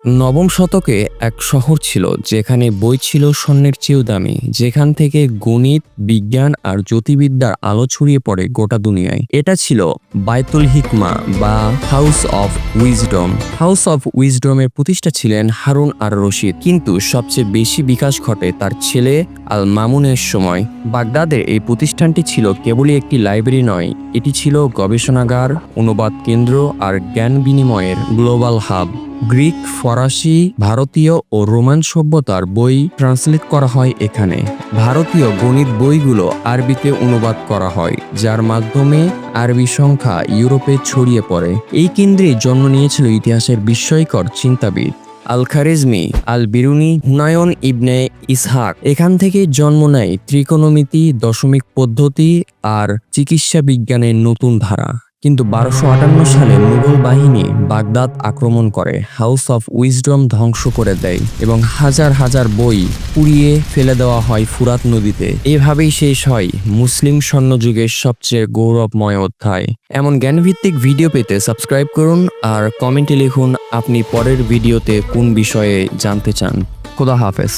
নবম শতকে এক শহর ছিল যেখানে বই ছিল স্বর্ণের চেয়েও দামি, যেখান থেকে গণিত, বিজ্ঞান আর জ্যোতির্বিদ্যার আলো ছড়িয়ে পড়ে গোটা দুনিয়ায়। এটা ছিল বায়তুল হিকমা বা House of Wisdom. House of উইজডমের প্রতিষ্ঠা ছিলেন হারুন আর রশিদ, কিন্তু সবচেয়ে বেশি বিকাশ ঘটে তার ছেলে আল মামুনের সময়। বাগদাদের এই প্রতিষ্ঠানটি ছিল কেবলই একটি লাইব্রেরি নয়, এটি ছিল গবেষণাগার, অনুবাদ কেন্দ্র আর জ্ঞান বিনিময়ের গ্লোবাল হাব। গ্রিক, ফরাসি, ভারতীয় ও রোমান সভ্যতার বই ট্রান্সলেট করা হয় এখানে। ভারতীয় গণিত বইগুলো আরবিতে অনুবাদ করা হয়, যার মাধ্যমে আরবি সংখ্যা ইউরোপে ছড়িয়ে পড়ে। এই কেন্দ্রে জন্ম নিয়েছিল ইতিহাসের বিস্ময়কর চিন্তাবিদ আল খারেজমি, আল বিরুনি, হুমায়ুন ইবনে ইসহাক। এখান থেকে জন্ম নেয় ত্রিকোণমিতি, দশমিক পদ্ধতি আর চিকিৎসা বিজ্ঞানের নতুন ধারা। কিন্তু 1258 সালে মুঘল বাহিনী বাগদাদ আক্রমণ করে, হাউস অফ উইজডম ধ্বংস করে দেয় এবং হাজার হাজার বই পুড়িয়ে ফেলে দেওয়া হয় ফুরাত নদীতে। এভাবেই শেষ হয় মুসলিম স্বর্ণযুগের সবচেয়ে গৌরবময় অধ্যায়। এমন জ্ঞানভিত্তিক ভিডিও পেতে সাবস্ক্রাইব করুন আর কমেন্টে লিখুন আপনি পরের ভিডিওতে কোন বিষয়ে জানতে চান। খোদা হাফেজ।